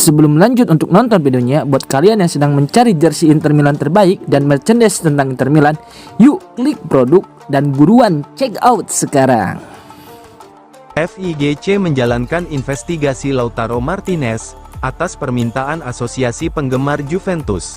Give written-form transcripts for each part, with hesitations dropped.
Sebelum lanjut untuk nonton videonya, buat kalian yang sedang mencari jersey Inter Milan terbaik dan merchandise tentang Inter Milan, yuk klik produk dan buruan check out sekarang. FIGC menjalankan investigasi Lautaro Martinez atas permintaan Asosiasi Penggemar Juventus.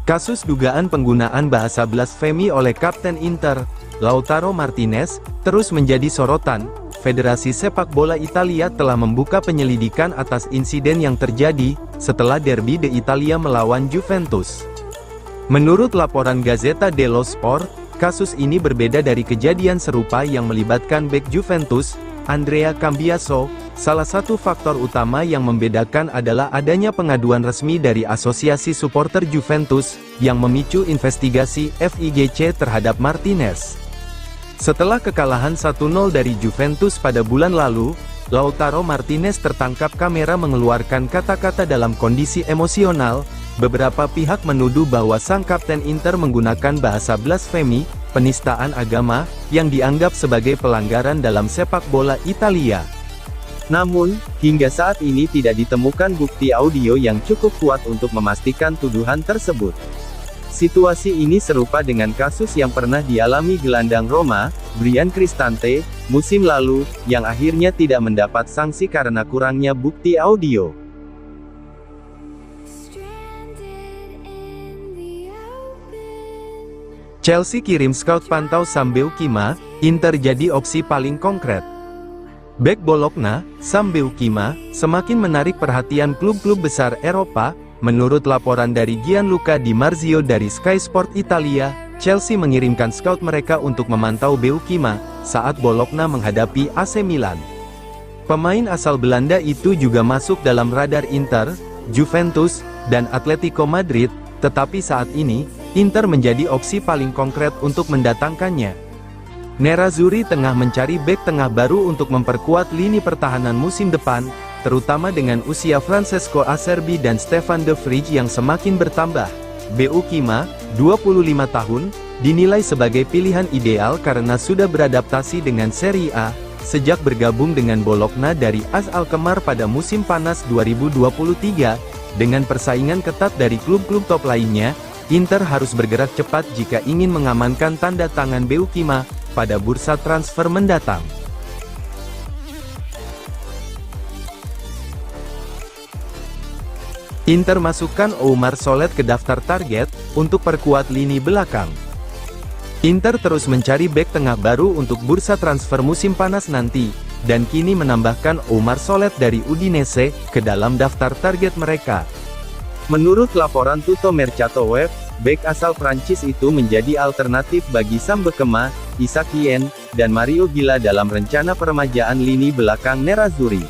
Kasus dugaan penggunaan bahasa blasfemi oleh Kapten Inter, Lautaro Martinez, terus menjadi sorotan. Federasi Sepak Bola Italia telah membuka penyelidikan atas insiden yang terjadi setelah derby de Italia melawan Juventus. Menurut laporan Gazzetta dello Sport, kasus ini berbeda dari kejadian serupa yang melibatkan bek Juventus, Andrea Cambiaso. Salah satu faktor utama yang membedakan adalah adanya pengaduan resmi dari Asosiasi Supporter Juventus, yang memicu investigasi FIGC terhadap Martinez. Setelah kekalahan 1-0 dari Juventus pada bulan lalu, Lautaro Martinez tertangkap kamera mengeluarkan kata-kata dalam kondisi emosional. Beberapa pihak menuduh bahwa sang Kapten Inter menggunakan bahasa blasfemi, penistaan agama, yang dianggap sebagai pelanggaran dalam sepak bola Italia. Namun, hingga saat ini tidak ditemukan bukti audio yang cukup kuat untuk memastikan tuduhan tersebut. Situasi ini serupa dengan kasus yang pernah dialami gelandang Roma, Bryan Cristante, musim lalu, yang akhirnya tidak mendapat sanksi karena kurangnya bukti audio. Chelsea kirim scout pantau Sam Beukema, Inter jadi opsi paling konkret. Bek Bologna, Sam Beukema, semakin menarik perhatian klub-klub besar Eropa. Menurut laporan dari Gianluca Di Marzio dari Sky Sport Italia, Chelsea mengirimkan scout mereka untuk memantau Beukema saat Bologna menghadapi AC Milan. Pemain asal Belanda itu juga masuk dalam radar Inter, Juventus, dan Atletico Madrid, tetapi saat ini, Inter menjadi opsi paling konkret untuk mendatangkannya. Nerazzurri tengah mencari bek tengah baru untuk memperkuat lini pertahanan musim depan, terutama dengan usia Francesco Acerbi dan Stefan de Vrij yang semakin bertambah. Beukema, 25 tahun, dinilai sebagai pilihan ideal karena sudah beradaptasi dengan Serie A, sejak bergabung dengan Bologna dari AS Alkmaar pada musim panas 2023. Dengan persaingan ketat dari klub-klub top lainnya, Inter harus bergerak cepat jika ingin mengamankan tanda tangan Beukema pada bursa transfer mendatang. Inter masukkan Oumar Solet ke daftar target untuk perkuat lini belakang. Inter terus mencari bek tengah baru untuk bursa transfer musim panas nanti, dan kini menambahkan Oumar Solet dari Udinese ke dalam daftar target mereka. Menurut laporan Tutto Mercato Web, bek asal Prancis itu menjadi alternatif bagi Sam Beukema, Isaac Yen, dan Mario Gila dalam rencana peremajaan lini belakang Nerazzurri.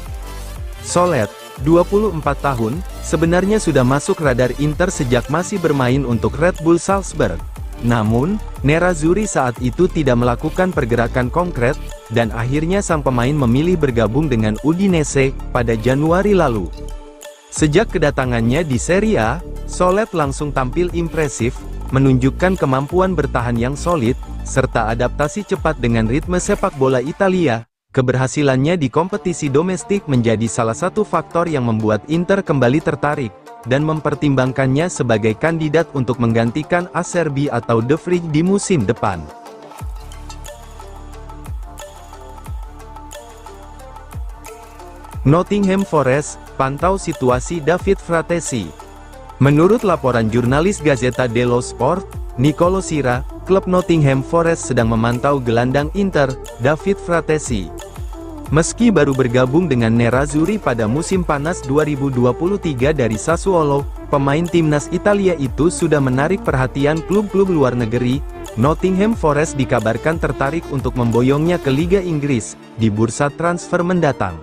Solet, 24 tahun, sebenarnya sudah masuk radar Inter sejak masih bermain untuk Red Bull Salzburg. Namun, Nerazzurri saat itu tidak melakukan pergerakan konkret, dan akhirnya sang pemain memilih bergabung dengan Udinese pada Januari lalu. Sejak kedatangannya di Serie A, Solet langsung tampil impresif, menunjukkan kemampuan bertahan yang solid, serta adaptasi cepat dengan ritme sepak bola Italia. Keberhasilannya di kompetisi domestik menjadi salah satu faktor yang membuat Inter kembali tertarik, dan mempertimbangkannya sebagai kandidat untuk menggantikan Acerbi atau de Vrij di musim depan. Nottingham Forest, pantau situasi David Fratesi. Menurut laporan jurnalis Gazzetta dello Sport, Nicolo Sira, klub Nottingham Forest sedang memantau gelandang Inter, David Fratesi. Meski baru bergabung dengan Nerazzurri pada musim panas 2023 dari Sassuolo, pemain timnas Italia itu sudah menarik perhatian klub-klub luar negeri. Nottingham Forest dikabarkan tertarik untuk memboyongnya ke Liga Inggris di bursa transfer mendatang.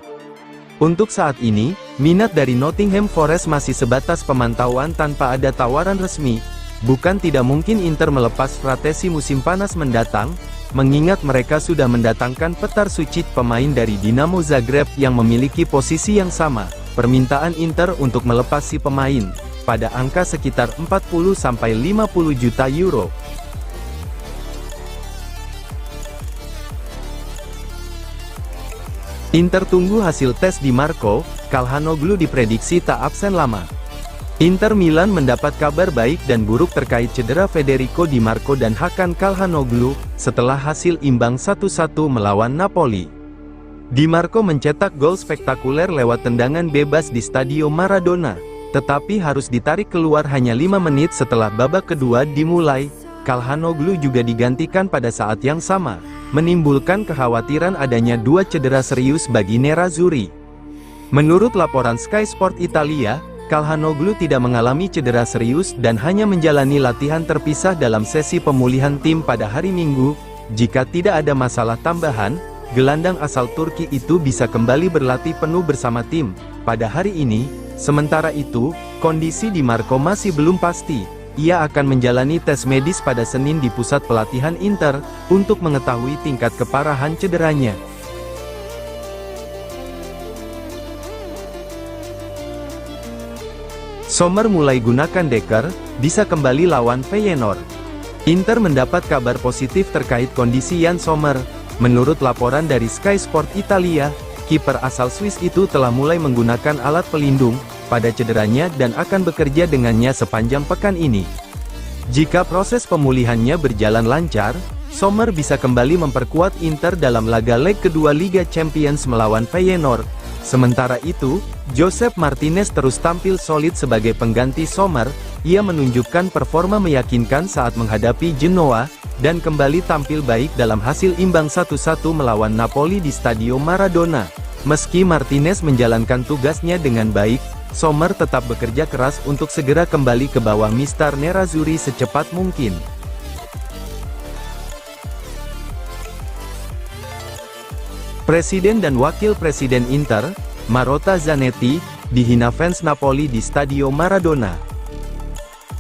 Untuk saat ini, minat dari Nottingham Forest masih sebatas pemantauan tanpa ada tawaran resmi. Bukan tidak mungkin Inter melepas Fratesi musim panas mendatang, mengingat mereka sudah mendatangkan Petar Sucic, pemain dari Dinamo Zagreb yang memiliki posisi yang sama. Permintaan Inter untuk melepas si pemain, pada angka sekitar 40-50 juta euro. Inter tunggu hasil tes Di Marco, Calhanoglu diprediksi tak absen lama. Inter Milan mendapat kabar baik dan buruk terkait cedera Federico Di Marco dan Hakan Calhanoglu, setelah hasil imbang 1-1 melawan Napoli. Di Marco mencetak gol spektakuler lewat tendangan bebas di Stadio Maradona, tetapi harus ditarik keluar hanya 5 menit setelah babak kedua dimulai. Calhanoglu juga digantikan pada saat yang sama, menimbulkan kekhawatiran adanya 2 cedera serius bagi Nerazzurri. Menurut laporan Sky Sport Italia, Calhanoglu tidak mengalami cedera serius dan hanya menjalani latihan terpisah dalam sesi pemulihan tim pada hari Minggu. Jika tidak ada masalah tambahan, gelandang asal Turki itu bisa kembali berlatih penuh bersama tim pada hari ini. Sementara itu, kondisi Di Marco masih belum pasti. Ia akan menjalani tes medis pada Senin di pusat pelatihan Inter, untuk mengetahui tingkat keparahan cederanya. Sommer mulai gunakan Dekker, bisa kembali lawan Feyenoord. Inter mendapat kabar positif terkait kondisi Yann Sommer. Menurut laporan dari Sky Sport Italia, kiper asal Swiss itu telah mulai menggunakan alat pelindung pada cederanya dan akan bekerja dengannya sepanjang pekan ini. Jika proses pemulihannya berjalan lancar, Sommer bisa kembali memperkuat Inter dalam laga leg kedua Liga Champions melawan Feyenoord. Sementara itu, Josep Martinez terus tampil solid sebagai pengganti Sommer. Ia menunjukkan performa meyakinkan saat menghadapi Genoa, dan kembali tampil baik dalam hasil imbang 1-1 melawan Napoli di Stadio Maradona. Meski Martinez menjalankan tugasnya dengan baik, Sommer tetap bekerja keras untuk segera kembali ke bawah Mister Nerazzurri secepat mungkin. Presiden dan Wakil Presiden Inter, Marotta Zanetti, dihina fans Napoli di Stadio Maradona.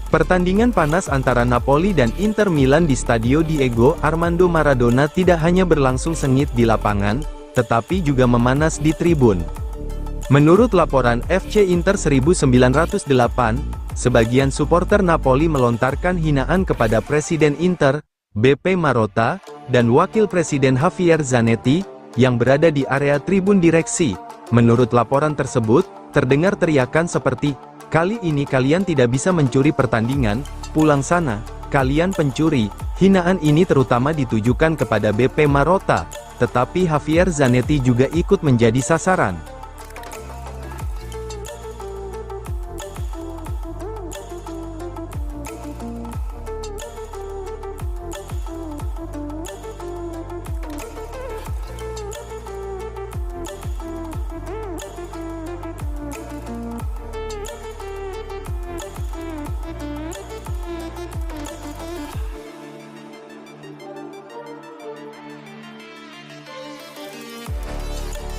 Pertandingan panas antara Napoli dan Inter Milan di Stadio Diego Armando Maradona tidak hanya berlangsung sengit di lapangan, tetapi juga memanas di tribun. Menurut laporan FC Inter 1908, sebagian supporter Napoli melontarkan hinaan kepada Presiden Inter, BP Marotta, dan Wakil Presiden Javier Zanetti, yang berada di area tribun direksi. Menurut laporan tersebut, terdengar teriakan seperti, "Kali ini kalian tidak bisa mencuri pertandingan, pulang sana, kalian pencuri." Hinaan ini terutama ditujukan kepada BP Marotta, tetapi Javier Zanetti juga ikut menjadi sasaran.